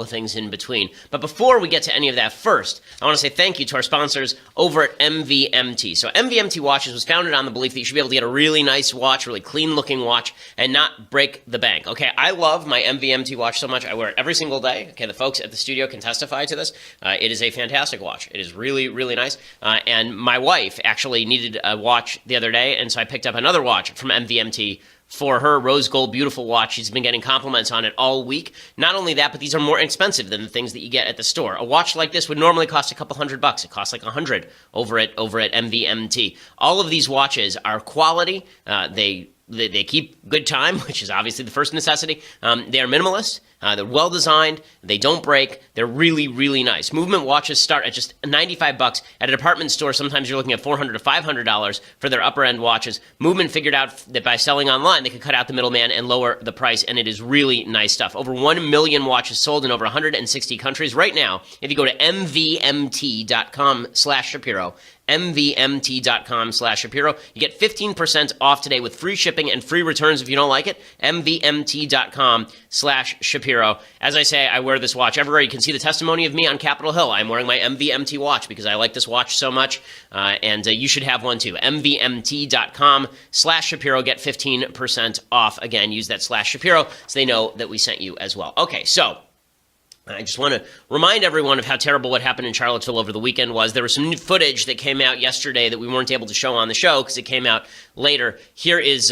couple of things in between. But before we get to any of that, first, I want to say thank you to our sponsors over at MVMT. So MVMT Watches was founded on the belief that you should be able to get a really nice watch, really clean-looking watch, and not break the bank. Okay, I love my MVMT watch so much. I wear it every single day. Okay, the folks at the studio can testify to this. It is a fantastic watch. It is really, really nice. And my wife actually needed a watch the other day, and so I picked up another watch from MVMT for her rose gold beautiful watch. She's been getting compliments on it all week. Not only that, but these are more expensive than the things that you get at the store. A watch like this would normally cost a couple $100. It costs like $100 over at MVMT. All of these watches are quality. They keep good time, which is obviously the first necessity. They are minimalist. They're well designed. They don't break. They're really, really nice. Movement watches start at just $95 at a department store. Sometimes you're looking at $400 to $500 for their upper end watches. Movement figured out that by selling online, they could cut out the middleman and lower the price, and it is really nice stuff. Over 1 million watches sold in over 160 countries. Right now, if you go to mvmt.com/Shapiro, mvmt.com/Shapiro, you get 15% off today with free shipping and free returns if you don't like it. mvmt.com/Shapiro. As I say, I wear this watch everywhere. You can see the testimony of me on Capitol Hill. I'm wearing my MVMT watch because I like this watch so much, and you should have one too. mvmt.com/Shapiro. Get 15% off. Again, use that /Shapiro so they know that we sent you as well. Okay, so I just want to remind everyone of how terrible what happened in Charlottesville over the weekend was. There was some new footage that came out yesterday that we weren't able to show on the show because it came out later. Here's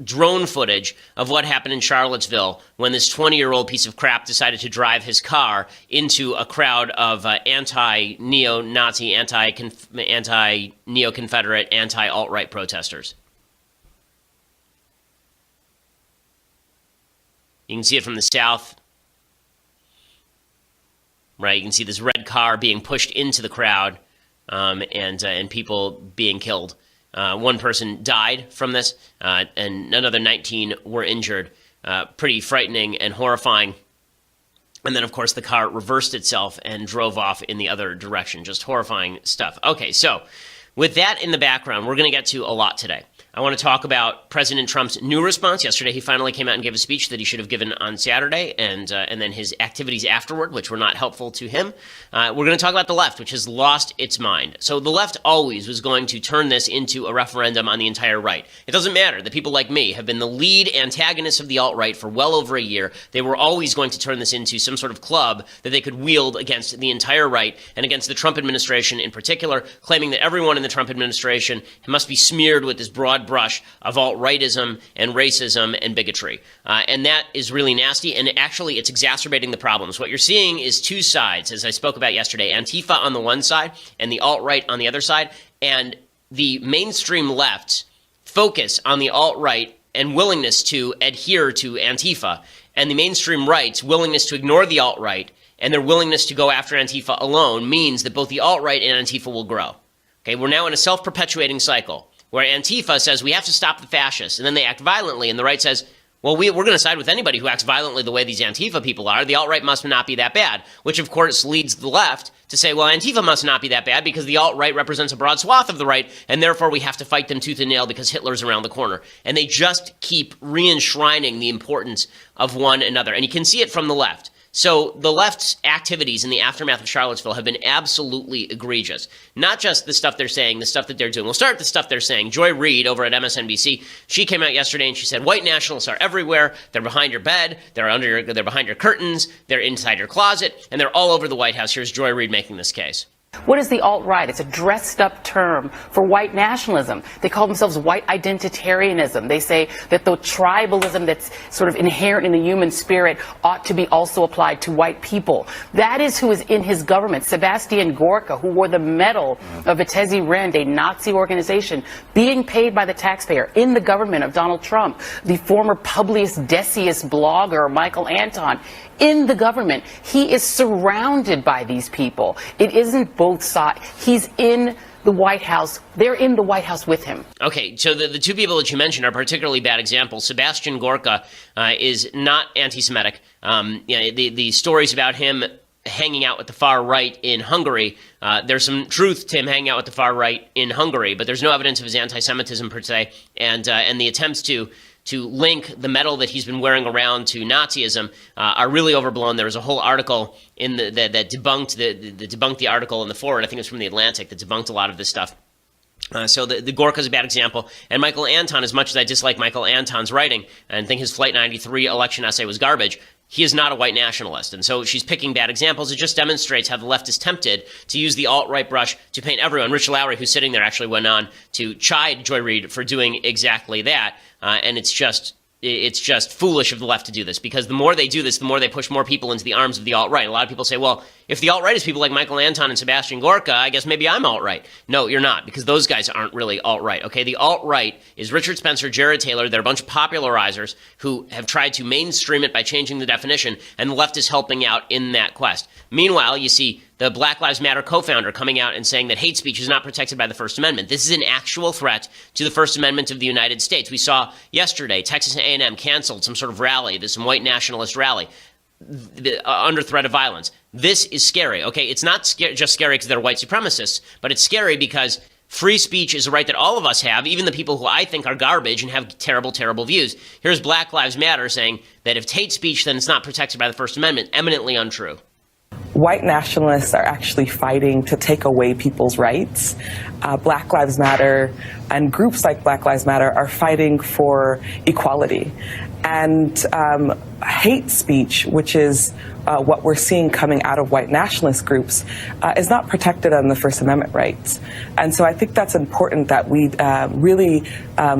drone footage of what happened in Charlottesville when this 20-year-old piece of crap decided to drive his car into a crowd of anti-neo-Nazi, anti-neo-Confederate, anti-alt-right protesters. You can see it from the south. Right, you can see this red car being pushed into the crowd, and people being killed. One person died from this, and another 19 were injured. Pretty frightening and horrifying. And then, of course, the car reversed itself and drove off in the other direction. Just horrifying stuff. Okay, so with that in the background, we're going to get to a lot today. I want to talk about President Trump's new response. Yesterday, he finally came out and gave a speech that he should have given on Saturday, and then his activities afterward, which were not helpful to him. We're going to talk about the left, which has lost its mind. So the left always was going to turn this into a referendum on the entire right. It doesn't matter that people like me have been the lead antagonists of the alt-right for well over a year. They were always going to turn this into some sort of club that they could wield against the entire right and against the Trump administration in particular, claiming that everyone in the Trump administration must be smeared with this broad brush of alt-rightism and racism and bigotry. And that is really nasty, and actually it's exacerbating the problems. What you're seeing is two sides, as I spoke about yesterday, Antifa on the one side and the alt-right on the other side, and the mainstream left focus on the alt-right and willingness to adhere to Antifa, and the mainstream right's willingness to ignore the alt-right and their willingness to go after Antifa alone means that both the alt-right and Antifa will grow. Okay, we're now in a self-perpetuating cycle where Antifa says we have to stop the fascists, and then they act violently, and the right says, well, we're going to side with anybody who acts violently the way these Antifa people are. The alt-right must not be that bad, which of course leads the left to say, well, Antifa must not be that bad because the alt-right represents a broad swath of the right, and therefore we have to fight them tooth and nail because Hitler's around the corner. And they just keep re-enshrining the importance of one another. And you can see it from the left. So the left's activities in the aftermath of Charlottesville have been absolutely egregious. Not just the stuff they're saying, the stuff that they're doing. We'll start with the stuff they're saying. Joy Reid over at MSNBC, she came out yesterday and she said, white nationalists are everywhere. They're behind your bed. They're behind your curtains. They're inside your closet. And they're all over the White House. Here's Joy Reid making this case. What is the alt-right? It's a dressed-up term for white nationalism. They call themselves white identitarianism. They say that the tribalism that's sort of inherent in the human spirit ought to be also applied to white people. That is who is in his government. Sebastian Gorka, who wore the medal of Vitesse Rend, a Nazi organization, being paid by the taxpayer in the government of Donald Trump. The former Publius Decius blogger, Michael Anton, in the government. He is surrounded by these people. It isn't both sides. He's in the White House. They're in the White House with him. Okay, so the two people that you mentioned are particularly bad examples. Sebastian Gorka is not anti-Semitic. The stories about him hanging out with the far right in Hungary, there's some truth to him hanging out with the far right in Hungary, but there's no evidence of his anti-Semitism per se, and the attempts to to link the medal that he's been wearing around to Nazism are really overblown. There was a whole article in that debunked the article in the forward. I think it was from the Atlantic that debunked a lot of this stuff. So the Gorka is a bad example. And Michael Anton, as much as I dislike Michael Anton's writing and think his Flight 93 election essay was garbage, he is not a white nationalist. And so she's picking bad examples. It just demonstrates how the left is tempted to use the alt-right brush to paint everyone. Rich Lowry, who's sitting there, actually went on to chide Joy Reid for doing exactly that. And it's just foolish of the left to do this, because the more they do this, the more they push more people into the arms of the alt-right. A lot of people say, well, if the alt-right is people like Michael Anton and Sebastian Gorka, I guess maybe I'm alt-right. No, you're not, because those guys aren't really alt-right, okay? The alt-right is Richard Spencer, Jared Taylor. They're a bunch of popularizers who have tried to mainstream it by changing the definition, and the left is helping out in that quest. Meanwhile, you see the Black Lives Matter co-founder coming out and saying that hate speech is not protected by the First Amendment. This is an actual threat to the First Amendment of the United States. We saw yesterday Texas A&M canceled some sort of rally, some white nationalist rally, under threat of violence. This is scary, okay? It's not just scary because they're white supremacists, but it's scary because free speech is a right that all of us have, even the people who I think are garbage and have terrible, terrible views. Here's Black Lives Matter saying that if it's hate speech, then it's not protected by the First Amendment. Eminently untrue. White nationalists are actually fighting to take away people's rights. Black Lives Matter and groups like Black Lives Matter are fighting for equality. And hate speech, which is what we're seeing coming out of white nationalist groups, is not protected on the First Amendment rights. And so I think that's important that we really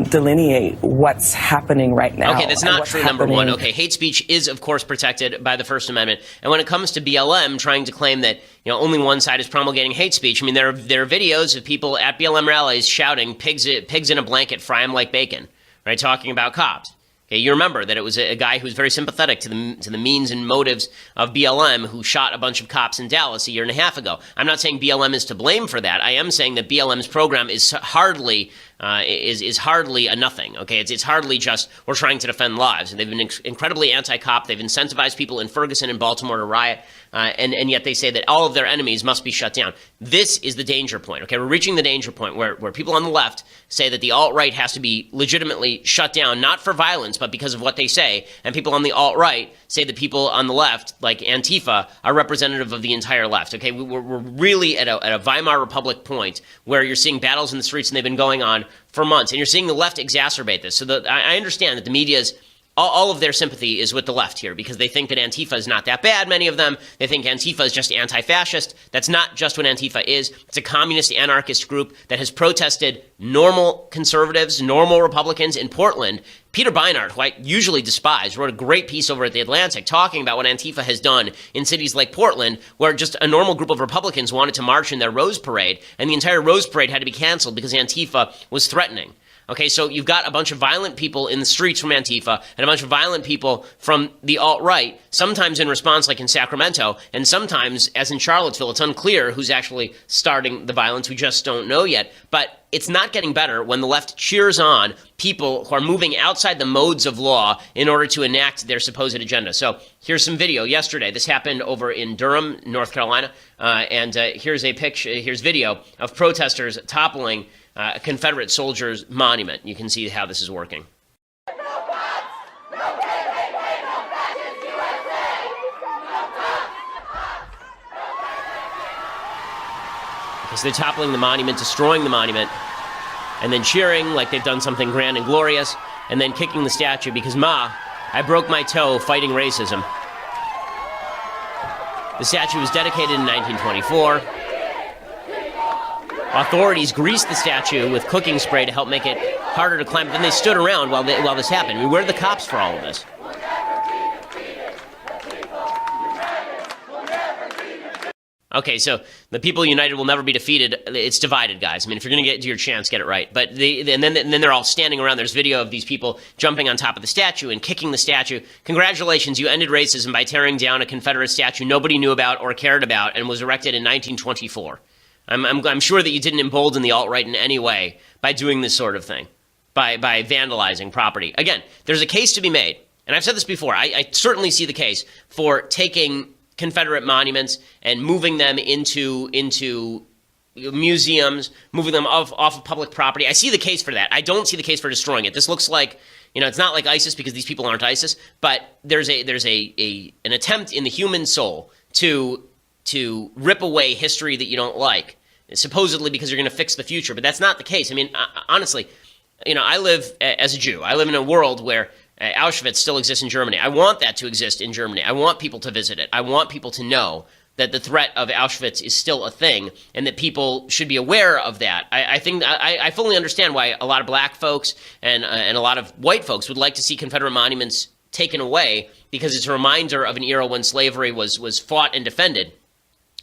delineate what's happening right now. Okay, that's not true, number one. Okay, hate speech is, of course, protected by the First Amendment. And when it comes to BLM trying to claim that only one side is promulgating hate speech, I mean, there are videos of people at BLM rallies shouting, pigs in a blanket, fry them like bacon, right, talking about cops. Okay, you remember that it was a guy who was very sympathetic to the means and motives of BLM who shot a bunch of cops in Dallas a year and a half ago. I'm not saying BLM is to blame for that. I am saying that BLM's program is hardly a nothing. Okay, it's hardly just we're trying to defend lives. And they've been incredibly anti-cop. They've incentivized people in Ferguson and Baltimore to riot, and yet they say that all of their enemies must be shut down. This is the danger point. Okay, we're reaching the danger point where people on the left say that the alt-right has to be legitimately shut down, not for violence, but because of what they say. And people on the alt-right say that people on the left, like Antifa, are representative of the entire left. Okay, we're really at a Weimar Republic point where you're seeing battles in the streets, and they've been going on for months, and you're seeing the left exacerbate this. So I understand that the media's all of their sympathy is with the left here because they think that Antifa is not that bad, many of them. They think Antifa is just anti-fascist. That's not just what Antifa is. It's a communist anarchist group that has protested normal conservatives, normal Republicans in Portland. Peter Beinart, who I usually despise, wrote a great piece over at The Atlantic talking about what Antifa has done in cities like Portland, where just a normal group of Republicans wanted to march in their Rose Parade, and the entire Rose Parade had to be canceled because Antifa was threatening. Okay, so you've got a bunch of violent people in the streets from Antifa and a bunch of violent people from the alt-right, sometimes in response like in Sacramento, and sometimes, as in Charlottesville, it's unclear who's actually starting the violence. We just don't know yet. But it's not getting better when the left cheers on people who are moving outside the modes of law in order to enact their supposed agenda. So here's some video yesterday. This happened over in Durham, North Carolina, and here's a picture. Here's video of protesters toppling a Confederate soldiers' monument. You can see how this is working. Because they're toppling the monument, destroying the monument, and then cheering like they've done something grand and glorious, and then kicking the statue because, Ma, I broke my toe fighting racism. The statue was dedicated in 1924. Authorities greased the statue with cooking spray to help make it harder to climb. But then they stood around while this happened. I mean, where are the cops for all of this? Okay, so the people united will never be defeated. It's divided, guys. I mean, if you're going to get to your chance, get it right. But and then they're all standing around. There's video of these people jumping on top of the statue and kicking the statue. Congratulations, you ended racism by tearing down a Confederate statue nobody knew about or cared about and was erected in 1924. I'm sure that you didn't embolden the alt-right in any way by doing this sort of thing, by vandalizing property. Again, there's a case to be made, and I've said this before. I certainly see the case for taking Confederate monuments and moving them into museums, moving them off of public property. I see the case for that. I don't see the case for destroying it. This looks like It's not like ISIS because these people aren't ISIS, but there's an attempt in the human soul to rip away history that you don't like, supposedly because you're going to fix the future. But that's not the case. I mean, honestly, I live as a Jew. I live in a world where Auschwitz still exists in Germany. I want that to exist in Germany. I want people to visit it. I want people to know that the threat of Auschwitz is still a thing and that people should be aware of that. I think I fully understand why a lot of black folks and a lot of white folks would like to see Confederate monuments taken away, because it's a reminder of an era when slavery was fought and defended.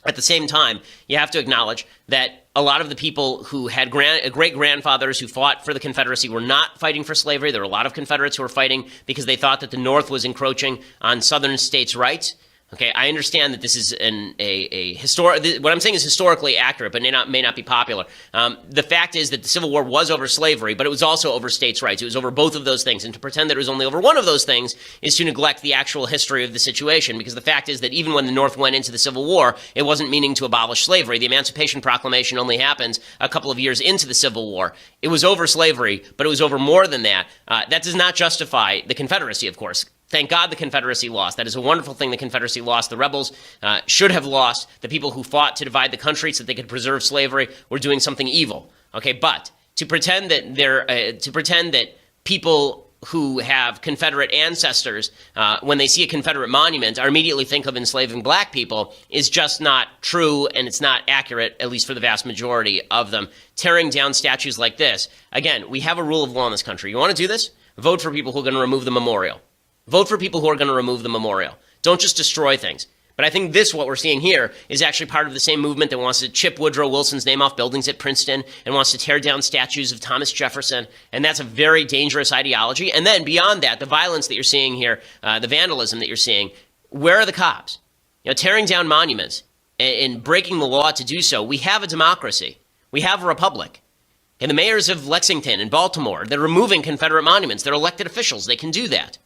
At the same time, you have to acknowledge that a lot of the people who had great-grandfathers who fought for the Confederacy were not fighting for slavery. There were a lot of Confederates who were fighting because they thought that the North was encroaching on Southern states' rights. Okay, I understand that this is what I'm saying is historically accurate, but may not be popular. The fact is that the Civil War was over slavery, but it was also over states' rights. It was over both of those things. And to pretend that it was only over one of those things is to neglect the actual history of the situation, because the fact is that even when the North went into the Civil War, it wasn't meaning to abolish slavery. The Emancipation Proclamation only happens a couple of years into the Civil War. It was over slavery, but it was over more than that. That does not justify the Confederacy, of course. Thank God the Confederacy lost. That is a wonderful thing the Confederacy lost. The rebels should have lost. The people who fought to divide the country so that they could preserve slavery were doing something evil. Okay, but to pretend that people who have Confederate ancestors, when they see a Confederate monument, are immediately think of enslaving black people is just not true, and it's not accurate, at least for the vast majority of them. Tearing down statues like this, again, we have a rule of law in this country. You want to do this? Vote for people who are going to remove the memorial. Vote for people who are going to remove the memorial. Don't just destroy things. But I think what we're seeing here, is actually part of the same movement that wants to chip Woodrow Wilson's name off buildings at Princeton and wants to tear down statues of Thomas Jefferson. And that's a very dangerous ideology. And then beyond that, the violence that you're seeing here, the vandalism that you're seeing, where are the cops? Tearing down monuments and breaking the law to do so. We have a democracy. We have a republic. And the mayors of Lexington and Baltimore, they're removing Confederate monuments. They're elected officials. They can do that.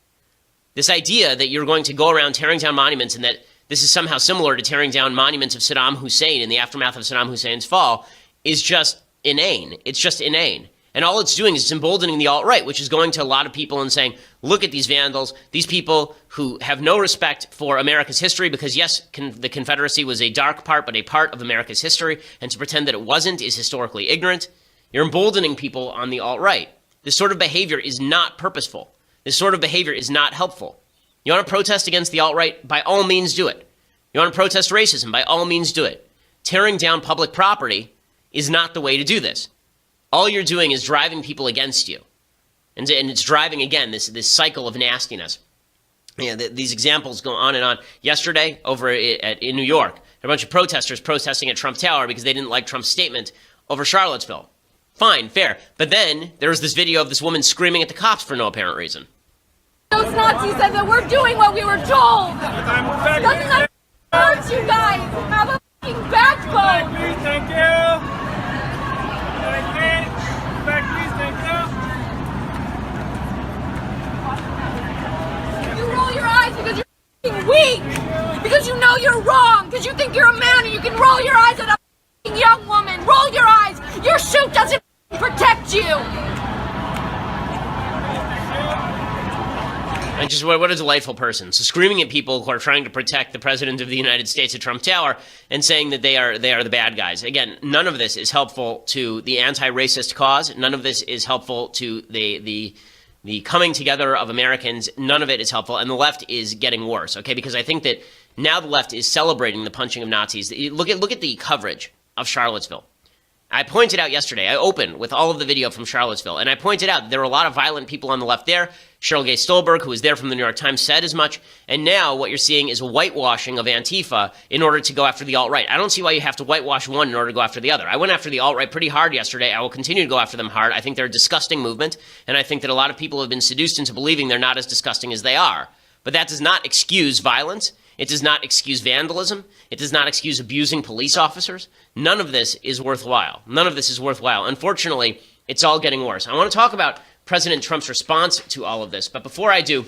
This idea that you're going to go around tearing down monuments and that this is somehow similar to tearing down monuments of Saddam Hussein in the aftermath of Saddam Hussein's fall is just inane. It's just inane. And all it's doing is it's emboldening the alt-right, which is going to a lot of people and saying, look at these vandals, these people who have no respect for America's history, because yes, the Confederacy was a dark part, but a part of America's history, and to pretend that it wasn't is historically ignorant. You're emboldening people on the alt-right. This sort of behavior is not purposeful. This sort of behavior is not helpful. You want to protest against the alt-right? By all means do it. You want to protest racism? By all means do it. Tearing down public property is not the way to do this. All you're doing is driving people against you. And it's driving, again, this cycle of nastiness. These examples go on and on. Yesterday, over in New York, there were a bunch of protesters protesting at Trump Tower because they didn't like Trump's statement over Charlottesville. Fine, fair. But then there was this video of this woman screaming at the cops for no apparent reason. Those Nazis said that we're doing what we were told. Doesn't that hurt you guys? Have a fucking backbone. Please, thank you. Please, thank you. You roll your eyes because you're fucking weak. Because you know you're wrong. Because you think you're a man and you can roll your eyes at a fucking young woman. Roll your eyes. Your suit doesn't protect you. And just what a delightful person. So screaming at people who are trying to protect the President of the United States at Trump Tower and saying that they are the bad guys. Again, none of this is helpful to the anti-racist cause. None of this is helpful to the coming together of Americans. None of it is helpful. And the left is getting worse, okay? Because I think that now the left is celebrating the punching of Nazis. Look at the coverage of Charlottesville. I pointed out yesterday, I opened with all of the video from Charlottesville, and I pointed out there were a lot of violent people on the left there. Cheryl Gay Stolberg, who was there from the New York Times, said as much. And now what you're seeing is a whitewashing of Antifa in order to go after the alt-right. I don't see why you have to whitewash one in order to go after the other. I went after the alt-right pretty hard yesterday. I will continue to go after them hard. I think they're a disgusting movement, and I think that a lot of people have been seduced into believing they're not as disgusting as they are. But that does not excuse violence. It does not excuse vandalism. It does not excuse abusing police officers. None of this is worthwhile. None of this is worthwhile. Unfortunately, it's all getting worse. I want to talk about President Trump's response to all of this. But before I do,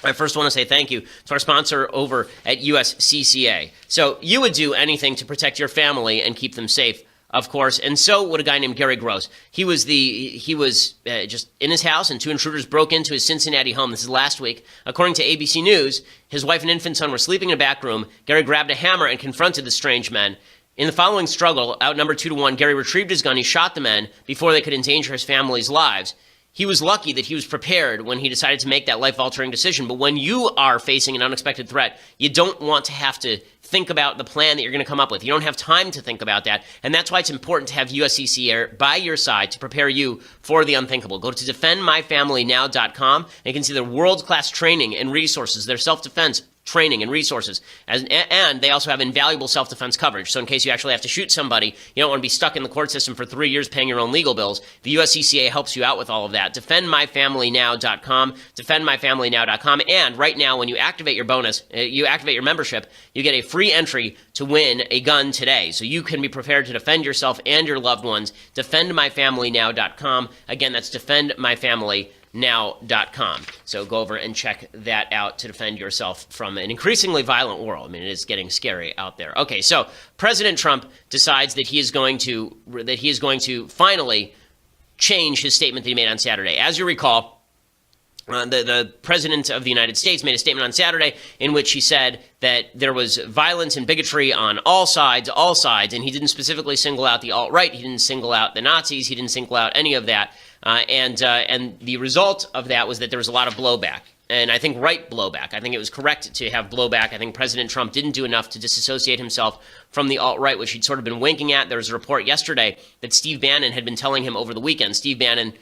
I first want to say thank you to our sponsor over at USCCA. So you would do anything to protect your family and keep them safe. of course, and so would a guy named Gary Gross. He was just in his house, and two intruders broke into his Cincinnati home. This is last week. According to ABC News, his wife and infant son were sleeping in a back room. Gary grabbed a hammer and confronted the strange men. In the following struggle, outnumbered 2-1, Gary retrieved his gun. He shot the men before they could endanger his family's lives. He was lucky that he was prepared when he decided to make that life-altering decision. But when you are facing an unexpected threat, you don't want to have to think about the plan that you're going to come up with. You don't have time to think about that. And that's why it's important to have USCCA by your side to prepare you for the unthinkable. Go to defendmyfamilynow.com and you can see their world-class training and resources, their self-defense training and resources. And they also have invaluable self-defense coverage. So in case you actually have to shoot somebody, you don't want to be stuck in the court system for 3 years paying your own legal bills. The USCCA helps you out with all of that. Defendmyfamilynow.com, defendmyfamilynow.com. And right now, when you activate your bonus, you activate your membership, you get a free entry to win a gun today. So you can be prepared to defend yourself and your loved ones. Defendmyfamilynow.com. Again, that's defendmyfamilynow.com. So go over and check that out to defend yourself from an increasingly violent world. I mean, it is getting scary out there. Okay, so President Trump decides that he is going to finally change his statement that he made on Saturday. As you recall, the President of the United States made a statement on Saturday in which he said that there was violence and bigotry on all sides, and he didn't specifically single out the alt-right, he didn't single out the Nazis, he didn't single out any of that, and the result of that was that there was a lot of blowback, and I think right blowback. I think it was correct to have blowback. I think President Trump didn't do enough to disassociate himself from the alt-right, which he'd sort of been winking at. There was a report yesterday that Steve Bannon had been telling him over the weekend. Steve Bannon,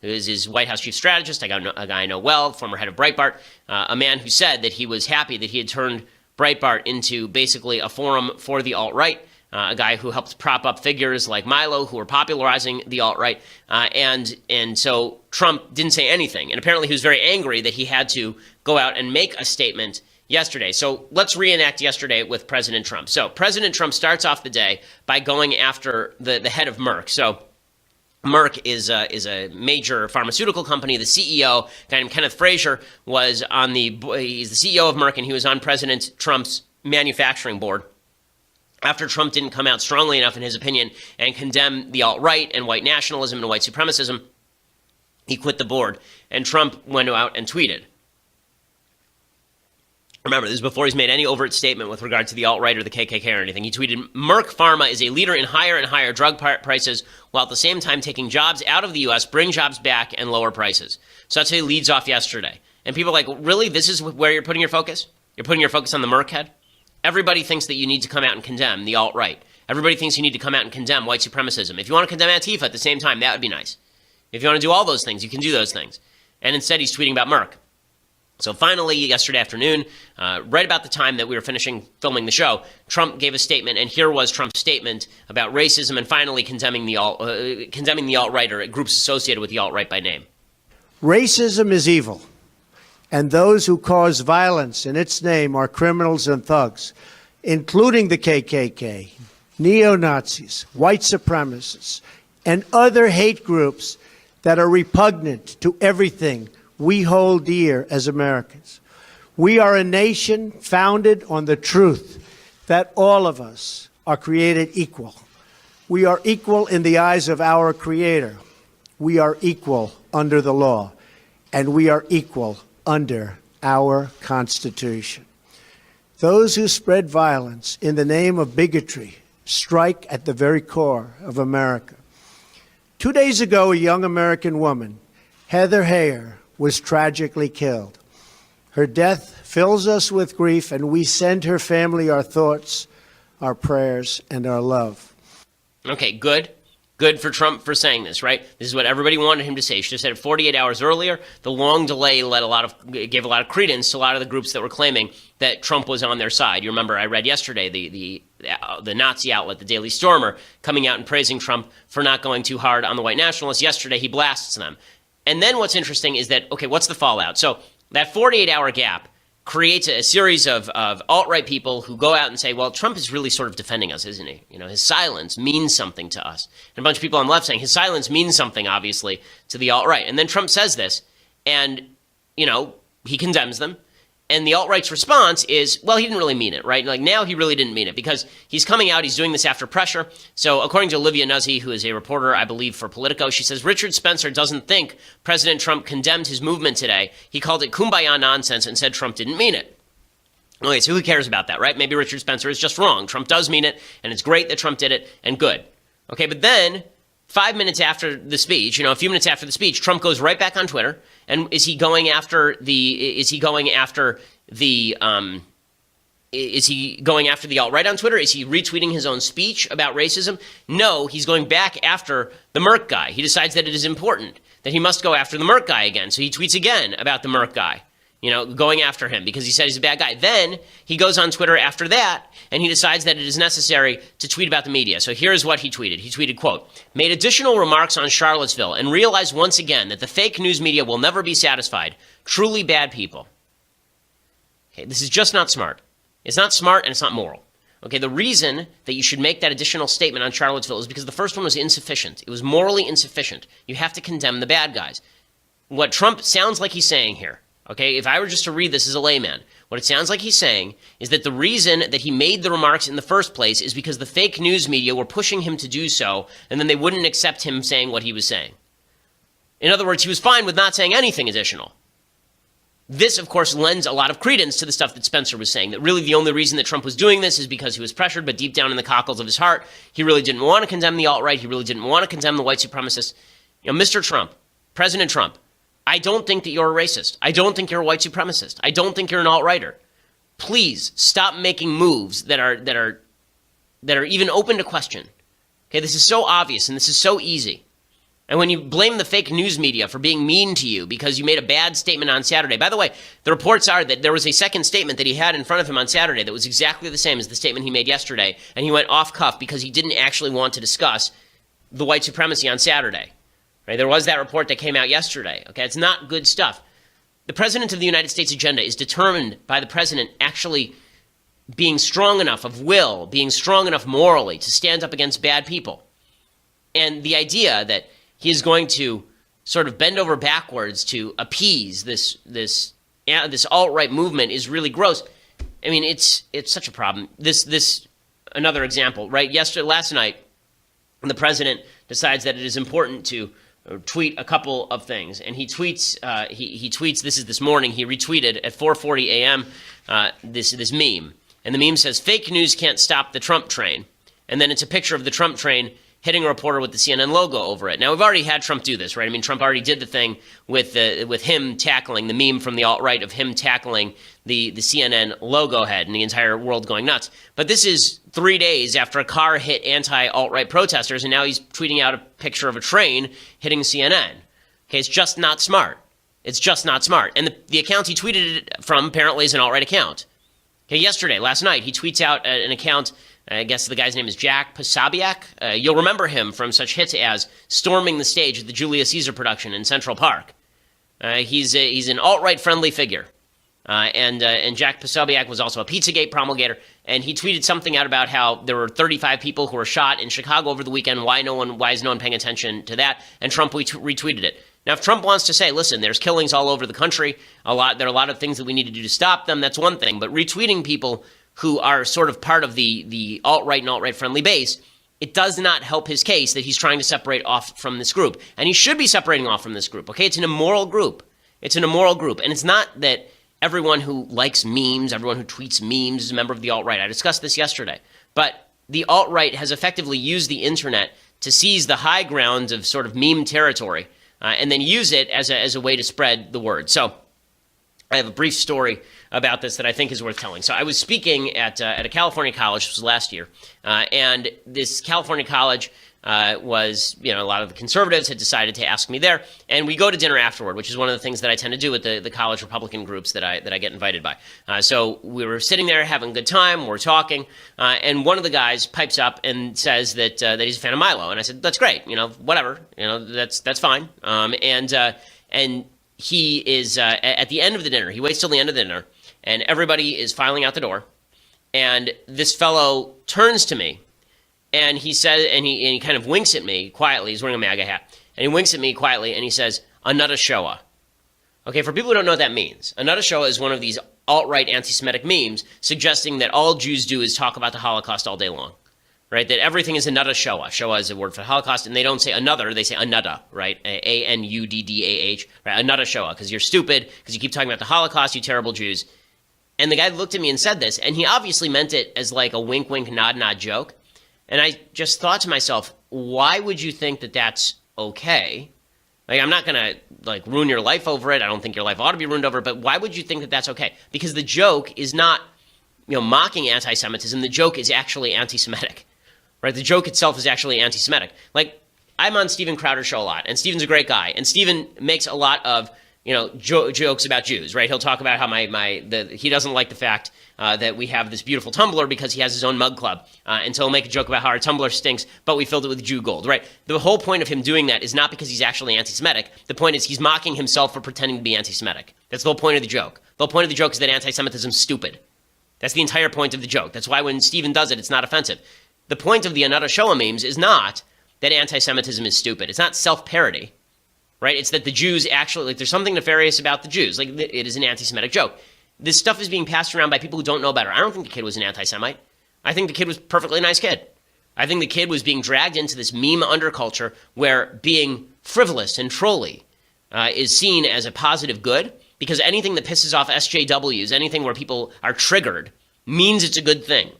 who is his White House chief strategist, a guy I know well, former head of Breitbart, a man who said that he was happy that he had turned Breitbart into basically a forum for the alt-right, a guy who helped prop up figures like Milo who were popularizing the alt-right, and so Trump didn't say anything. And apparently he was very angry that he had to go out and make a statement yesterday. So let's reenact yesterday with President Trump. So President Trump starts off the day by going after the head of Merck. So Merck is a major pharmaceutical company. The CEO, a guy named Kenneth Frazier, he's the CEO of Merck, and he was on President Trump's manufacturing board. After Trump didn't come out strongly enough, in his opinion, and condemn the alt-right and white nationalism and white supremacism, he quit the board. And Trump went out and tweeted. Remember, this is before he's made any overt statement with regard to the alt-right or the KKK or anything. He tweeted, Merck Pharma is a leader in higher and higher drug prices, while at the same time taking jobs out of the U.S., bring jobs back, and lower prices. So that's how he leads off yesterday. And people are like, really? This is where you're putting your focus? You're putting your focus on the Merck head? Everybody thinks that you need to come out and condemn the alt-right. Everybody thinks you need to come out and condemn white supremacism. If you want to condemn Antifa at the same time, that would be nice. If you want to do all those things, you can do those things. And instead, he's tweeting about Merck. So finally, yesterday afternoon, right about the time that we were finishing filming the show, Trump gave a statement, and here was Trump's statement about racism and finally condemning the alt-right or groups associated with the alt-right by name. Racism is evil, and those who cause violence in its name are criminals and thugs, including the KKK, neo-Nazis, white supremacists, and other hate groups that are repugnant to everything we hold dear as Americans. We are a nation founded on the truth that all of us are created equal. We are equal in the eyes of our Creator. We are equal under the law, and we are equal under our Constitution. Those who spread violence in the name of bigotry strike at the very core of America. 2 days ago, a young American woman, Heather Heyer, was tragically killed. Her death fills us with grief, and we send her family our thoughts, our prayers, and our love. Okay, good. Good for Trump for saying this, right? This is what everybody wanted him to say. He should have said it 48 hours earlier. The long delay gave a lot of credence to a lot of the groups that were claiming that Trump was on their side. You remember I read yesterday the Nazi outlet, the Daily Stormer, coming out and praising Trump for not going too hard on the white nationalists. Yesterday, he blasts them. And then what's interesting is that, okay, what's the fallout? So that 48-hour gap creates a series of alt-right people who go out and say, well, Trump is really sort of defending us, isn't he? You know, his silence means something to us. And a bunch of people on the left saying his silence means something, obviously, to the alt-right. And then Trump says this, and, you know, he condemns them. And the alt-right's response is, well, he didn't really mean it, right? Like, now he really didn't mean it because he's coming out, he's doing this after pressure. So according to Olivia Nuzzi, who is a reporter, I believe, for Politico, she says, Richard Spencer doesn't think President Trump condemned his movement today. He called it kumbaya nonsense and said Trump didn't mean it. Okay, so who cares about that, right? Maybe Richard Spencer is just wrong. Trump does mean it, and it's great that Trump did it, and good. Okay, but then 5 minutes after the speech, a few minutes after the speech, Trump goes right back on Twitter. And is he going after the alt-right on Twitter? Is he retweeting his own speech about racism? No, he's going back after the Merck guy. He decides that it is important, that he must go after the Merck guy again. So he tweets again about the Merck guy, going after him because he said he's a bad guy. Then he goes on Twitter after that, and he decides that it is necessary to tweet about the media. So here's what he tweeted. He tweeted, quote, made additional remarks on Charlottesville and realized once again that the fake news media will never be satisfied. Truly bad people. Okay, this is just not smart. It's not smart and it's not moral. Okay, the reason that you should make that additional statement on Charlottesville is because the first one was insufficient. It was morally insufficient. You have to condemn the bad guys. What Trump sounds like he's saying here, okay, if I were just to read this as a layman, what it sounds like he's saying is that the reason that he made the remarks in the first place is because the fake news media were pushing him to do so, and then they wouldn't accept him saying what he was saying. In other words, he was fine with not saying anything additional. This, of course, lends a lot of credence to the stuff that Spencer was saying, that really the only reason that Trump was doing this is because he was pressured, but deep down in the cockles of his heart, he really didn't want to condemn the alt-right. He really didn't want to condemn the white supremacists. Mr. Trump, President Trump, I don't think that you're a racist. I don't think you're a white supremacist. I don't think you're an alt-righter. Please stop making moves that are even open to question. Okay, this is so obvious and this is so easy. And when you blame the fake news media for being mean to you because you made a bad statement on Saturday, by the way, the reports are that there was a second statement that he had in front of him on Saturday that was exactly the same as the statement he made yesterday, and he went off cuff because he didn't actually want to discuss the white supremacy on Saturday. Right? There was that report that came out yesterday. Okay, it's not good stuff. The President of the United States agenda is determined by the President actually being strong enough of will, being strong enough morally to stand up against bad people. And the idea that he is going to sort of bend over backwards to appease this alt-right movement is really gross. I mean, it's such a problem. This another example, right? Last night, the President decides that it is important to tweet a couple of things, and he tweets. He tweets. This morning. He retweeted at 4:40 a.m. This meme, and the meme says, "Fake news can't stop the Trump train," and then it's a picture of the Trump train hitting a reporter with the CNN logo over it. Now, we've already had Trump do this, right? I mean, Trump already did the thing with him tackling the meme from the alt-right of him tackling the CNN logo head and the entire world going nuts. But this is 3 days after a car hit anti-alt-right protesters, and now he's tweeting out a picture of a train hitting CNN. Okay, it's just not smart. It's just not smart. And the account he tweeted it from apparently is an alt-right account. Okay, last night, he tweets out an account. I guess the guy's name is Jack Posobiec. You'll remember him from such hits as storming the stage at the Julius Caesar production in Central Park. He's an alt-right friendly figure. And Jack Posobiec was also a Pizzagate promulgator. And he tweeted something out about how there were 35 people who were shot in Chicago over the weekend. Why is no one paying attention to that? And Trump retweeted it. Now, if Trump wants to say, listen, there's killings all over the country, there are a lot of things that we need to do to stop them, that's one thing. But retweeting people who are sort of part of the alt-right and alt-right friendly base, it does not help his case that he's trying to separate off from this group. And he should be separating off from this group, okay? It's an immoral group. It's an immoral group. And it's not that everyone who likes memes, everyone who tweets memes is a member of the alt-right. I discussed this yesterday. But the alt-right has effectively used the internet to seize the high ground of sort of meme territory and then use it as a way to spread the word. So I have a brief story about this that I think is worth telling. So I was speaking at a California college, this was last year, and this California college was, a lot of the conservatives had decided to ask me there, and we go to dinner afterward, which is one of the things that I tend to do with the college Republican groups that I get invited by. So we were sitting there having a good time, we're talking, and one of the guys pipes up and says that he's a fan of Milo, and I said, that's great, whatever, that's fine, and he is at the end of the dinner. He waits till the end of the dinner, and everybody is filing out the door. And this fellow turns to me, and he says, and he kind of winks at me quietly. He's wearing a MAGA hat, and he winks at me quietly, and he says, "Another Shoah." Okay, for people who don't know what that means, Another Shoah is one of these alt-right anti-Semitic memes suggesting that all Jews do is talk about the Holocaust all day long, right? That everything is another Shoah. Shoah is a word for Holocaust, and they don't say another, they say another, right? A-N-U-D-D-A-H, right? Another Shoah, because you're stupid, because you keep talking about the Holocaust, you terrible Jews. And the guy looked at me and said this, and he obviously meant it as like a wink, wink, nod, nod joke. And I just thought to myself, why would you think that that's okay? Like, I'm not going to like ruin your life over it. I don't think your life ought to be ruined over it, but why would you think that that's okay? Because the joke is not, mocking anti-Semitism. The joke is actually anti-Semitic, right? The joke itself is actually anti-Semitic. Like, I'm on Steven Crowder's show a lot, and Steven's a great guy, and Steven makes a lot of jokes about Jews, right? He'll talk about how he doesn't like the fact that we have this beautiful tumbler because he has his own mug club. And so he'll make a joke about how our tumbler stinks, but we filled it with Jew gold, right? The whole point of him doing that is not because he's actually anti-Semitic. The point is he's mocking himself for pretending to be anti-Semitic. That's the whole point of the joke. The whole point of the joke is that anti-Semitism is stupid. That's the entire point of the joke. That's why when Steven does it, it's not offensive. The point of the Another Shoah memes is not that anti-Semitism is stupid. It's not self-parody. Right? It's that the Jews actually, there's something nefarious about the Jews. It is an anti-Semitic joke. This stuff is being passed around by people who don't know better. I don't think the kid was an anti-Semite. I think the kid was a perfectly nice kid. I think the kid was being dragged into this meme underculture where being frivolous and trolly is seen as a positive good, because anything that pisses off SJWs, anything where people are triggered, means it's a good thing.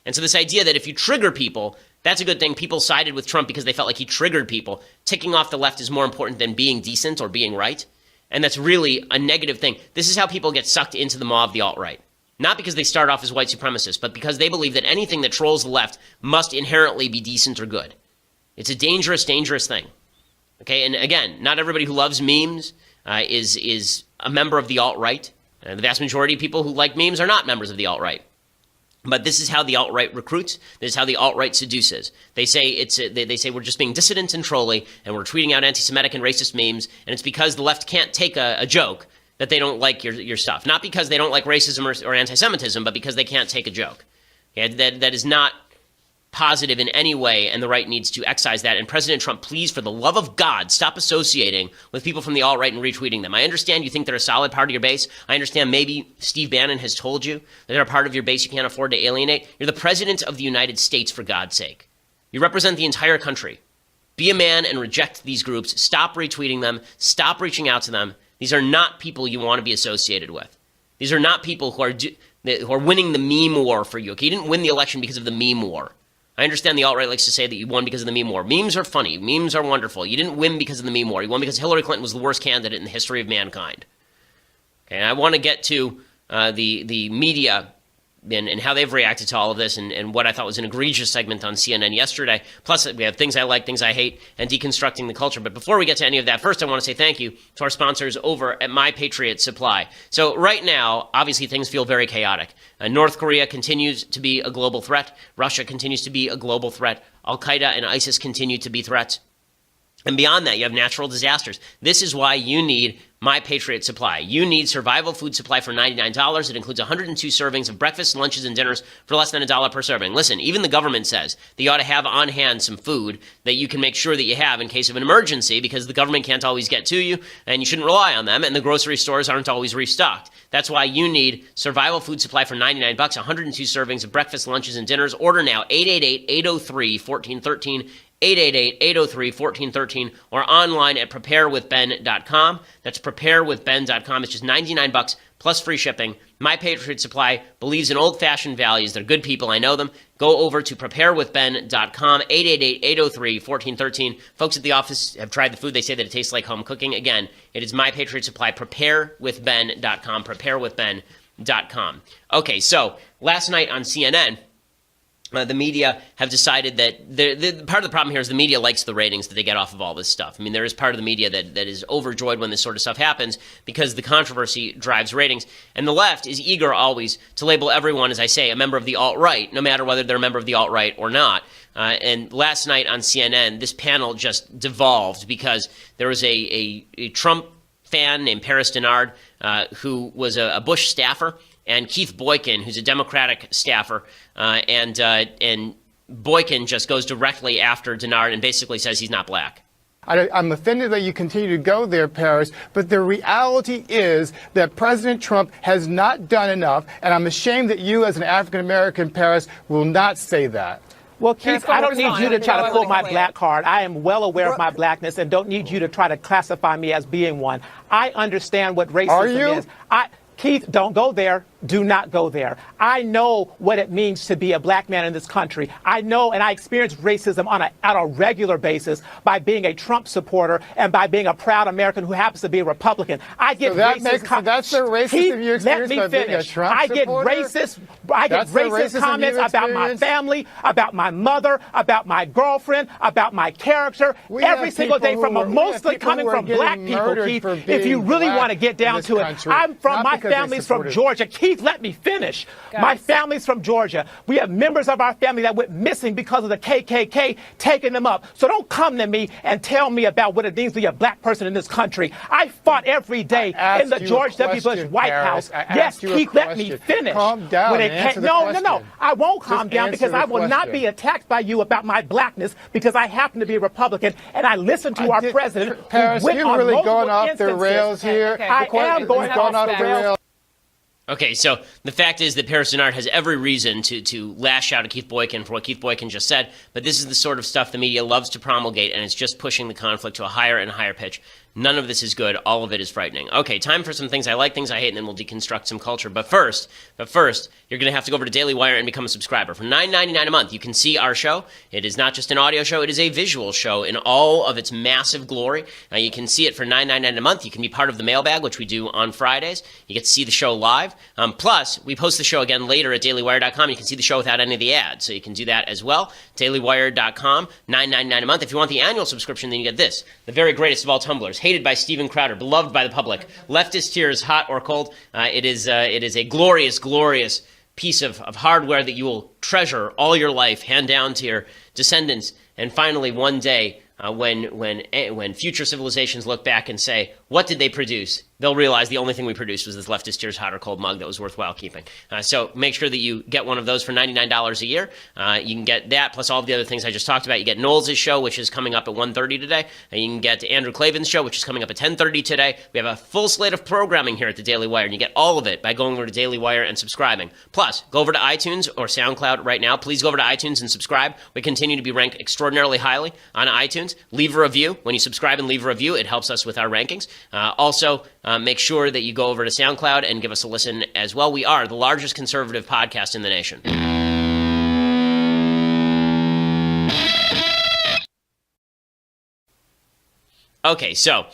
And so this idea that if you trigger people, that's a good thing. People sided with Trump because they felt like he triggered people. Ticking off the left is more important than being decent or being right. And that's really a negative thing. This is how people get sucked into the maw of the alt-right. Not because they start off as white supremacists, but because they believe that anything that trolls the left must inherently be decent or good. It's a dangerous, dangerous thing. Okay, and again, not everybody who loves memes is a member of the alt-right. The vast majority of people who like memes are not members of the alt-right. But this is how the alt-right recruits. This is how the alt-right seduces. They say they say we're just being dissident and trolly, and we're tweeting out anti-Semitic and racist memes, and it's because the left can't take a joke that they don't like your stuff. Not because they don't like racism or anti-Semitism, but because they can't take a joke. Okay? That is not positive in any way, and the right needs to excise that. And President Trump, please, for the love of God, stop associating with people from the alt-right and retweeting them. I understand you think they're a solid part of your base. I understand maybe Steve Bannon has told you that they're a part of your base you can't afford to alienate. You're the president of the United States, for God's sake. You represent the entire country. Be a man and reject these groups. Stop retweeting them. Stop reaching out to them. These are not people you want to be associated with. These are not people who are winning the meme war for you. Okay, you didn't win the election because of the meme war. I understand the alt-right likes to say that you won because of the meme war. Memes are funny. Memes are wonderful. You didn't win because of the meme war. You won because Hillary Clinton was the worst candidate in the history of mankind. Okay, and I want to get to the media and how they've reacted to all of this and what I thought was an egregious segment on CNN yesterday. Plus, we have things I like, things I hate, and deconstructing the culture. But before we get to any of that, first I want to say thank you to our sponsors over at My Patriot Supply. So right now, obviously, things feel very chaotic. North Korea continues to be a global threat. Russia continues to be a global threat. Al-Qaeda and ISIS continue to be threats. And beyond that, you have natural disasters. This is why you need My Patriot Supply. You need survival food supply for $99. It includes 102 servings of breakfast, lunches, and dinners for less than $1 per serving. Listen, even the government says that you ought to have on hand some food that you can make sure that you have in case of an emergency, because the government can't always get to you, and you shouldn't rely on them, and the grocery stores aren't always restocked. That's why you need survival food supply for $99, 102 servings of breakfast, lunches, and dinners. Order now, 888-803-1413. 888-803-1413 or online at preparewithben.com. That's preparewithben.com. It's just $99 plus free shipping. My Patriot Supply believes in old-fashioned values. They're good people. I know them. Go over to preparewithben.com, 888-803-1413. Folks at the office have tried the food. They say that it tastes like home cooking. Again, it is My Patriot Supply, preparewithben.com, preparewithben.com. Okay, so last night on CNN, the media have decided that part of the problem here is the media likes the ratings that they get off of all this stuff. I mean, there is part of the media that is overjoyed when this sort of stuff happens because the controversy drives ratings. And the left is eager always to label everyone, as I say, a member of the alt-right, no matter whether they're a member of the alt-right or not. And last night on CNN, this panel just devolved because there was a Trump fan named Paris Denard who was a Bush staffer, and Keith Boykin, who's a Democratic staffer, and Boykin just goes directly after Denard and basically says he's not black. I'm offended that you continue to go there, Paris, but the reality is that President Trump has not done enough, and I'm ashamed that you, as an African-American, Paris, will not say that. Well, Keith, I don't need you to try to pull my black card. I am well aware of my blackness and don't need you to try to classify me as being one. I understand what racism is. Keith, don't go there. Do not go there. I know what it means to be a black man in this country. I know, and I experience racism on a regular basis by being a Trump supporter and by being a proud American who happens to be a Republican. I get so that's the racism you experience by being a Trump supporter? I get racist comments about my family, about my mother, about my girlfriend, about my character every single day from mostly coming from black people, Keith. If you really want to get down to it, my family's from Georgia. Keith, let me finish. Guys. My family's from Georgia. We have members of our family that went missing because of the KKK taking them up. So don't come to me and tell me about what it means to be a black person in this country. I fought every day in the George W. Bush White House. Yes, Keith, let me finish. Calm down. No. I won't calm down because I will not be attacked by you about my blackness because I happen to be a Republican and I listen to our president. Paris, you've really gone off the rails here. I am going off the rails. Okay, so the fact is that Paris Denard has every reason to lash out at Keith Boykin for what Keith Boykin just said, but this is the sort of stuff the media loves to promulgate, and it's just pushing the conflict to a higher and higher pitch. None of this is good. All of it is frightening. Okay, time for some things I like, things I hate, and then we'll deconstruct some culture. But first, you're going to have to go over to Daily Wire and become a subscriber. For $9.99 a month, you can see our show. It is not just an audio show. It is a visual show in all of its massive glory. You can see it for $9.99 a month. You can be part of the mailbag, which we do on Fridays. You get to see the show live. Plus, we post the show again later at dailywire.com. You can see the show without any of the ads, so you can do that as well. dailywire.com, $9.99 a month. If you want the annual subscription, then you get this, the very greatest of all tumblers, hated by Steven Crowder, beloved by the public, leftist tears, hot or cold. It is a glorious, glorious piece of hardware that you will treasure all your life, hand down to your descendants, and finally one day, when future civilizations look back and say, what did they produce? They'll realize the only thing we produced was this leftist tears hot or cold mug that was worthwhile keeping. So make sure that you get one of those for $99 a year. You can get that plus all of the other things I just talked about. You get Knowles' show, which is coming up at 1:30 today. And you can get Andrew Klavan's show, which is coming up at 10:30 today. We have a full slate of programming here at the Daily Wire, and you get all of it by going over to Daily Wire and subscribing. Plus, go over to iTunes or SoundCloud right now. Please go over to iTunes and subscribe. We continue to be ranked extraordinarily highly on iTunes. Leave a review. When you subscribe and leave a review, it helps us with our rankings. Also, make sure that you go over to SoundCloud and give us a listen as well. We are the largest conservative podcast in the nation. Okay, so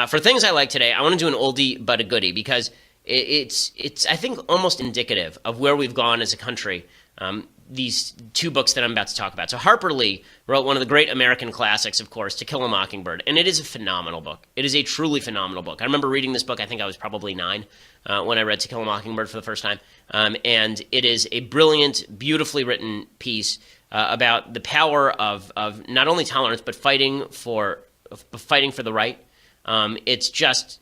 for things I like today, I want to do an oldie but a goodie because it's I think almost indicative of where we've gone as a country. These two books that I'm about to talk about. So Harper Lee wrote one of the great American classics, of course, To Kill a Mockingbird, and it is a phenomenal book. It is a truly phenomenal book. I remember reading this book, I think I was probably 9 when I read To Kill a Mockingbird for the first time, and it is a brilliant, beautifully written piece about the power of not only tolerance, but fighting for the right. It's just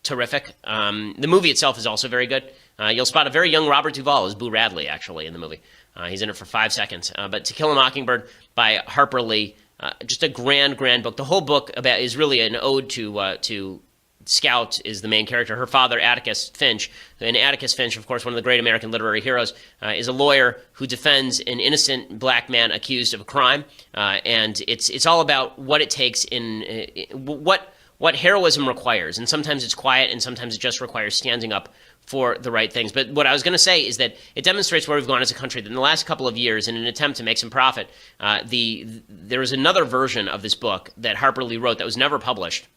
terrific. The movie itself is also very good. You'll spot a very young Robert Duvall as Boo Radley, actually, in the movie. He's in it for 5 seconds. But To Kill a Mockingbird by Harper Lee, just a grand, grand book. The whole book is really an ode to Scout is the main character. Her father, Atticus Finch, and Atticus Finch, of course, one of the great American literary heroes, is a lawyer who defends an innocent black man accused of a crime. And it's all about what it takes what heroism requires. And sometimes it's quiet, and sometimes it just requires standing up for the right things. But what I was going to say is that it demonstrates where we've gone as a country. That in the last couple of years, in an attempt to make some profit, there was another version of this book that Harper Lee wrote that was never published.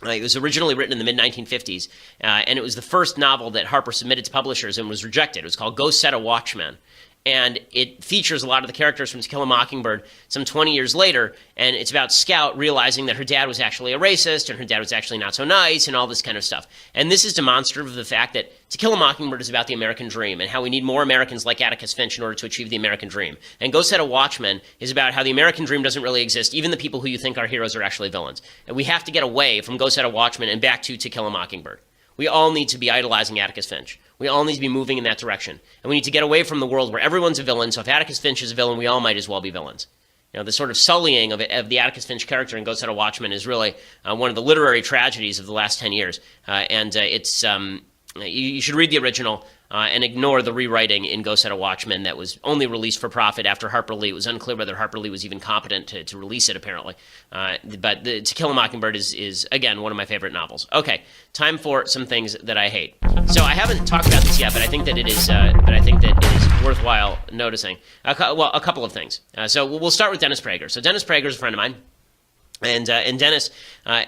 It was originally written in the mid-1950s, and it was the first novel that Harper submitted to publishers and was rejected. It was called Go Set a Watchman. And it features a lot of the characters from To Kill a Mockingbird some 20 years later, and it's about Scout realizing that her dad was actually a racist, and her dad was actually not so nice, and all this kind of stuff. And this is demonstrative of the fact that To Kill a Mockingbird is about the American dream, and how we need more Americans like Atticus Finch in order to achieve the American dream. And Go Set a Watchman is about how the American dream doesn't really exist. Even the people who you think are heroes are actually villains. And we have to get away from Go Set a Watchman and back to Kill a Mockingbird. We all need to be idolizing Atticus Finch. We all need to be moving in that direction. And we need to get away from the world where everyone's a villain, so if Atticus Finch is a villain, we all might as well be villains. the sort of sullying of the Atticus Finch character in Go Set a Watchman is really one of the literary tragedies of the last 10 years. It's you should read the original and ignore the rewriting in Go Set a Watchman that was only released for profit after Harper Lee. It was unclear whether Harper Lee was even competent to release it, apparently. But To Kill a Mockingbird is, again, one of my favorite novels. Okay, time for some things that I hate. So I haven't talked about this yet, but I think that it is worthwhile noticing. A couple of things. So we'll start with Dennis Prager. So Dennis Prager is a friend of mine, and Dennis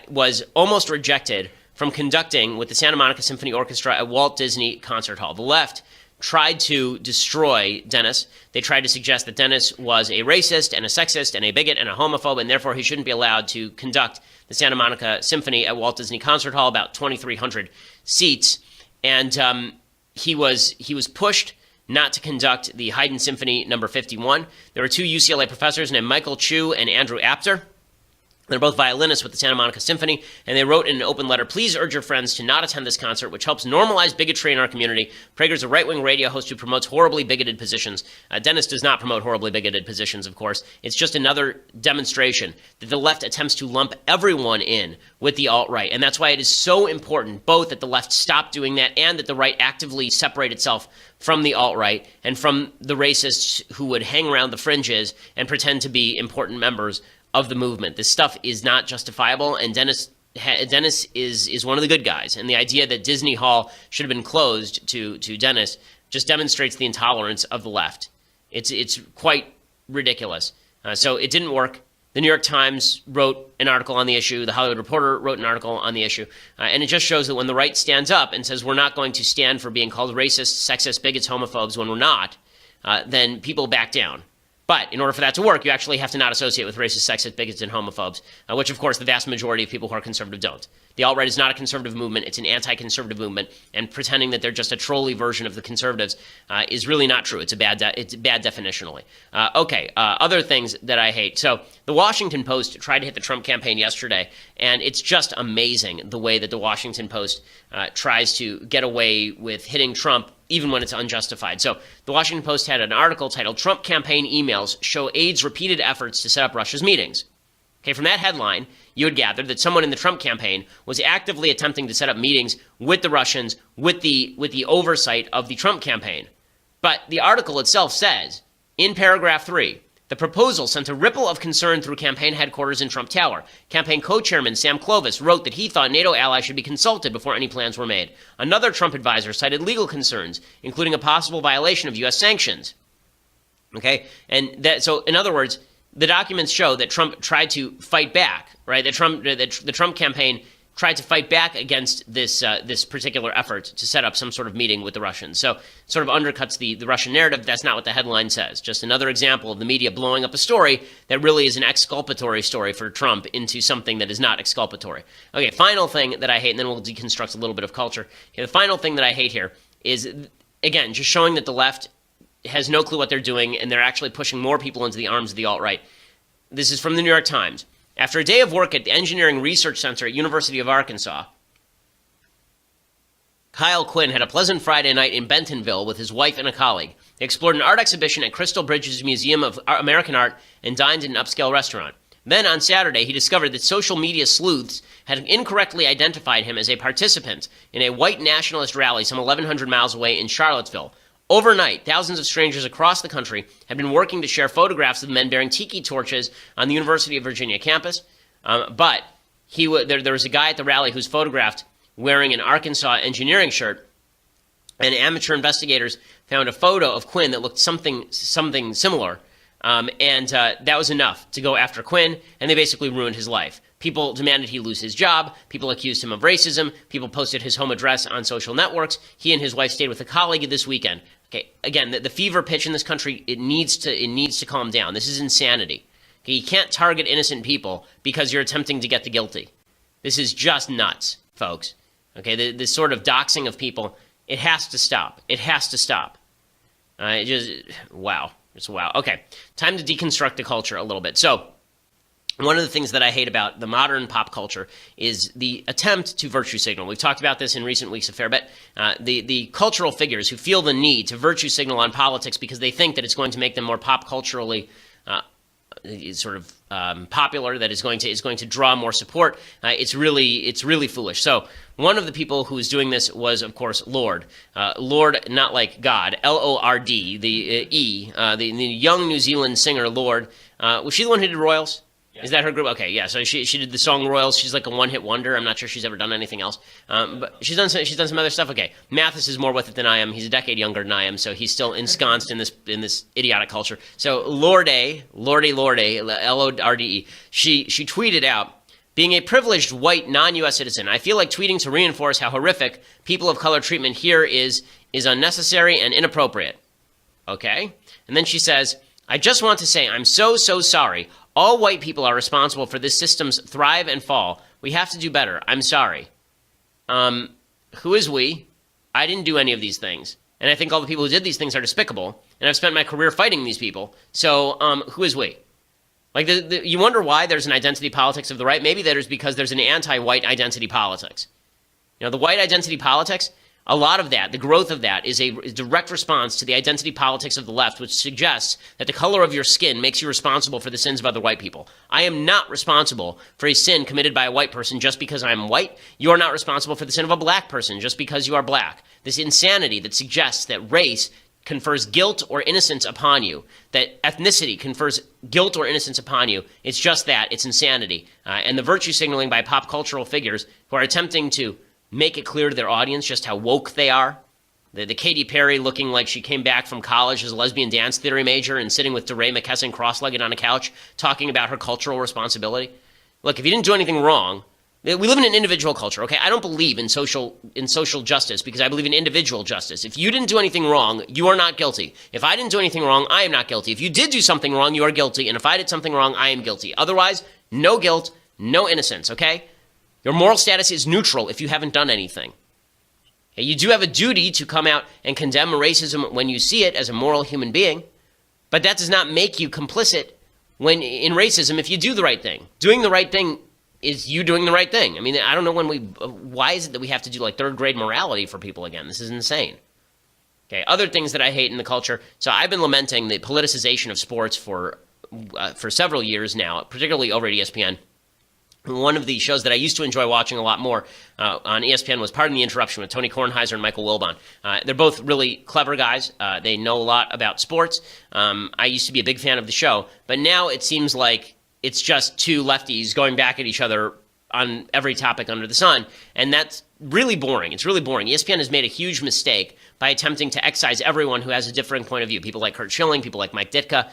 was almost rejected from conducting with the Santa Monica Symphony Orchestra at Walt Disney Concert Hall. The left tried to destroy Dennis. They tried to suggest that Dennis was a racist and a sexist and a bigot and a homophobe, and therefore he shouldn't be allowed to conduct the Santa Monica Symphony at Walt Disney Concert Hall, about 2,300 seats. And he was pushed not to conduct the Haydn Symphony No. 51. There were two UCLA professors named Michael Chu and Andrew Apter. They're both violinists with the Santa Monica Symphony, and they wrote in an open letter, "Please urge your friends to not attend this concert, which helps normalize bigotry in our community. Prager's a right-wing radio host who promotes horribly bigoted positions." Dennis does not promote horribly bigoted positions, of course. It's just another demonstration that the left attempts to lump everyone in with the alt-right, and that's why it is so important both that the left stop doing that and that the right actively separate itself from the alt-right and from the racists who would hang around the fringes and pretend to be important members of the movement. This stuff is not justifiable, and Dennis is one of the good guys. And the idea that Disney Hall should have been closed to Dennis just demonstrates the intolerance of the left. It's quite ridiculous. So it didn't work. The New York Times wrote an article on the issue. The Hollywood Reporter wrote an article on the issue. And it just shows that when the right stands up and says we're not going to stand for being called racist, sexist, bigots, homophobes when we're not, then people back down. But in order for that to work, you actually have to not associate with racist, sexist, bigots, and homophobes, which, of course, the vast majority of people who are conservative don't. The alt-right is not a conservative movement. It's an anti-conservative movement, and pretending that they're just a trolley version of the conservatives is really not true. It's bad definitionally. Other things that I hate. So the Washington Post tried to hit the Trump campaign yesterday, and it's just amazing the way that the Washington Post tries to get away with hitting Trump even when it's unjustified. So the Washington Post had an article titled "Trump Campaign Emails Show Aides Repeated Efforts to Set Up Russia's Meetings." Okay, from that headline, you would gather that someone in the Trump campaign was actively attempting to set up meetings with the Russians with the oversight of the Trump campaign. But the article itself says, in paragraph 3, the proposal sent a ripple of concern through campaign headquarters in Trump Tower. Campaign co-chairman Sam Clovis wrote that he thought NATO allies should be consulted before any plans were made. Another Trump advisor cited legal concerns, including a possible violation of U.S. sanctions. Okay, so in other words, the documents show that Trump tried to fight back, right? The Trump campaign tried to fight back against this particular effort to set up some sort of meeting with the Russians. So it sort of undercuts the Russian narrative. That's not what the headline says. Just another example of the media blowing up a story that really is an exculpatory story for Trump into something that is not exculpatory. Okay, final thing that I hate, and then we'll deconstruct a little bit of culture. Okay, the final thing that I hate here is, again, just showing that the left has no clue what they're doing, and they're actually pushing more people into the arms of the alt-right. This is from the New York Times. After a day of work at the Engineering Research Center at University of Arkansas, Kyle Quinn had a pleasant Friday night in Bentonville with his wife and a colleague. They explored an art exhibition at Crystal Bridges Museum of American Art and dined in an upscale restaurant. Then on Saturday, he discovered that social media sleuths had incorrectly identified him as a participant in a white nationalist rally some 1,100 miles away in Charlottesville. Overnight, thousands of strangers across the country had been working to share photographs of men bearing tiki torches on the University of Virginia campus. But there was a guy at the rally who's photographed wearing an Arkansas engineering shirt, and amateur investigators found a photo of Quinn that looked something similar. That was enough to go after Quinn, and they basically ruined his life. People demanded he lose his job. People accused him of racism. People posted his home address on social networks. He and his wife stayed with a colleague this weekend. Okay, again, the fever pitch in this country, it needs to calm down. This is insanity. Okay, you can't target innocent people because you're attempting to get the guilty. This is just nuts, folks. Okay, this sort of doxing of people, it has to stop. It has to stop. Wow. It's wow. Okay, time to deconstruct the culture a little bit. So, one of the things that I hate about the modern pop culture is the attempt to virtue signal. We've talked about this in recent weeks a fair bit. The cultural figures who feel the need to virtue signal on politics because they think that it's going to make them more pop culturally sort of popular, that is going to draw more support. It's really foolish. So one of the people who was doing this was, of course, Lorde. Lorde, not like God, Lord, the young New Zealand singer Lorde. Was she the one who did Royals? Is that her group? Okay, yeah. So she did the song Royals. She's like a one-hit wonder. I'm not sure she's ever done anything else. But she's done some other stuff. Okay, Mathis is more with it than I am. He's a decade younger than I am, so he's still ensconced in this idiotic culture. So Lorde, Lorde, she tweeted out, being a privileged white non-U.S. citizen, I feel like tweeting to reinforce how horrific people of color treatment here is unnecessary and inappropriate. Okay, and then she says, I just want to say I'm so sorry. All white people are responsible for this system's thrive and fall. We have to do better. I'm sorry. Who is we? I didn't do any of these things. And I think all the people who did these things are despicable. And I've spent my career fighting these people. So who is we? Like, you wonder why there's an identity politics of the right? Maybe that is because there's an anti-white identity politics. You know, the white identity politics, a lot of that, the growth of that, is a direct response to the identity politics of the left, which suggests that the color of your skin makes you responsible for the sins of other white people. I am not responsible for a sin committed by a white person just because I'm white. You are not responsible for the sin of a black person just because you are black. This insanity that suggests that race confers guilt or innocence upon you, that ethnicity confers guilt or innocence upon you, it's just that. It's insanity. And the virtue signaling by pop cultural figures who are attempting to make it clear to their audience just how woke they are. The Katy Perry looking like she came back from college as a lesbian dance theory major and sitting with DeRay McKesson cross-legged on a couch talking about her cultural responsibility. Look, if you didn't do anything wrong, we live in an individual culture, okay? I don't believe in social justice because I believe in individual justice. If you didn't do anything wrong, you are not guilty. If I didn't do anything wrong, I am not guilty. If you did do something wrong, you are guilty. And if I did something wrong, I am guilty. Otherwise, no guilt, no innocence, okay? Your moral status is neutral if you haven't done anything. Okay, you do have a duty to come out and condemn racism when you see it as a moral human being, but that does not make you complicit in racism if you do the right thing. Doing the right thing is you doing the right thing. I mean, I don't know why is it that we have to do like third grade morality for people again? This is insane. Okay, other things that I hate in the culture. So I've been lamenting the politicization of sports for several years now, particularly over at ESPN. One of the shows that I used to enjoy watching a lot more on ESPN was Pardon the Interruption with Tony Kornheiser and Michael Wilbon. They're both really clever guys. They know a lot about sports. I used to be a big fan of the show, but now it seems like it's just two lefties going back at each other on every topic under the sun, and that's really boring. It's really boring. ESPN has made a huge mistake by attempting to excise everyone who has a differing point of view. People like Kurt Schilling, people like Mike Ditka,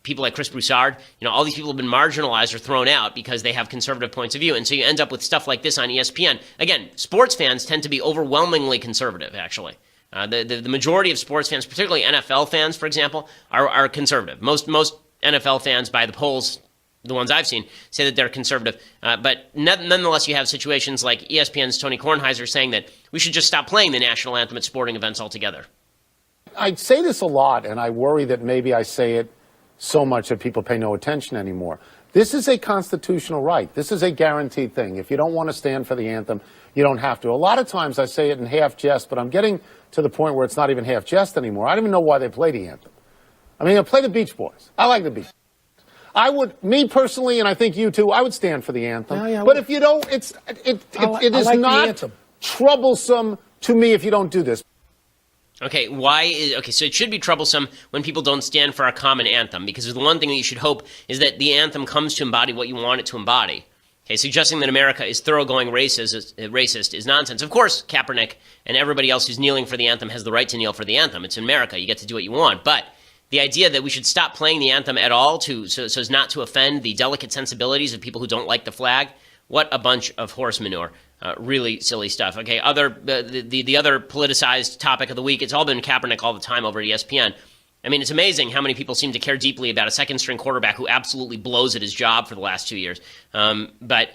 people like Chris Broussard. You know, all these people have been marginalized or thrown out because they have conservative points of view. And so you end up with stuff like this on ESPN. Again, sports fans tend to be overwhelmingly conservative, actually. The majority of sports fans, particularly NFL fans, for example, are conservative. Most NFL fans, by the polls, the ones I've seen, say that they're conservative. But nonetheless, you have situations like ESPN's Tony Kornheiser saying that we should just stop playing the national anthem at sporting events altogether. I say this a lot, and I worry that maybe I say it so much that people pay no attention anymore. This is a constitutional right. This is a guaranteed thing. If you don't want to stand for the anthem, you don't have to. A lot of times I say it in half jest, but I'm getting to the point where it's not even half jest anymore. I don't even know why they play the anthem. I mean, they play the Beach Boys. I like the Beach Boys. I would, me personally, and I think you too, I would stand for the anthem. Yeah, but if you don't, it is not troublesome to me if you don't do this. Okay, so it should be troublesome when people don't stand for our common anthem, because the one thing that you should hope is that the anthem comes to embody what you want it to embody. Okay, suggesting that America is thoroughgoing racist is nonsense. Of course, Kaepernick and everybody else who's kneeling for the anthem has the right to kneel for the anthem. It's America. You get to do what you want. But the idea that we should stop playing the anthem at all so as not to offend the delicate sensibilities of people who don't like the flag, what a bunch of horse manure. Really silly stuff. Okay, the other politicized topic of the week, it's all been Kaepernick all the time over at ESPN. I mean, it's amazing how many people seem to care deeply about a second-string quarterback who absolutely blows at his job for the last 2 years. But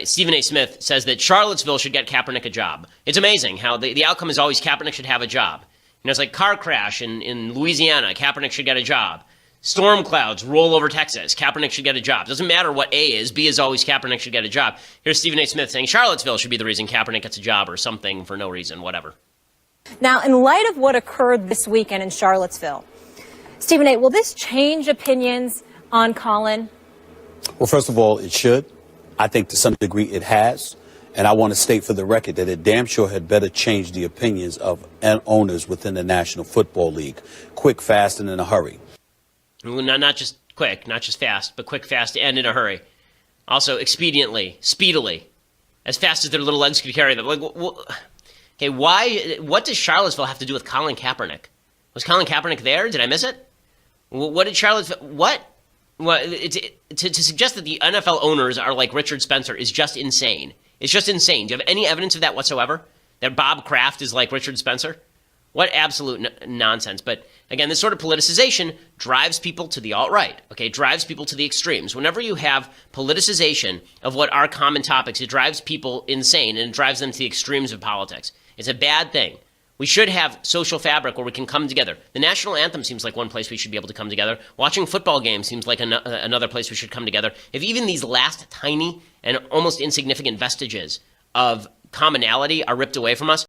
Stephen A. Smith says that Charlottesville should get Kaepernick a job. It's amazing how the outcome is always Kaepernick should have a job. You know, it's like car crash in Louisiana, Kaepernick should get a job. Storm clouds roll over Texas. Kaepernick should get a job. Doesn't matter what A is. B is always Kaepernick should get a job. Here's Stephen A. Smith saying Charlottesville should be the reason Kaepernick gets a job or something for no reason, whatever. Now, in light of what occurred this weekend in Charlottesville, Stephen A., will this change opinions on Colin? Well, first of all, it should. I think to some degree it has. And I want to state for the record that it damn sure had better change the opinions of owners within the National Football League. Quick, fast, and in a hurry. Not just quick, not just fast, but quick, fast, and in a hurry. Also, expediently, speedily, as fast as their little legs could carry them. Like, okay, why? What does Charlottesville have to do with Colin Kaepernick? Was Colin Kaepernick there? Did I miss it? What did Charlottesville? What? To suggest that the NFL owners are like Richard Spencer is just insane. It's just insane. Do you have any evidence of that whatsoever? That Bob Kraft is like Richard Spencer? What absolute nonsense. But again, this sort of politicization drives people to the alt-right, okay? Drives people to the extremes. Whenever you have politicization of what are common topics, it drives people insane and it drives them to the extremes of politics. It's a bad thing. We should have social fabric where we can come together. The national anthem seems like one place we should be able to come together. Watching football games seems like another place we should come together. If even these last tiny and almost insignificant vestiges of commonality are ripped away from us,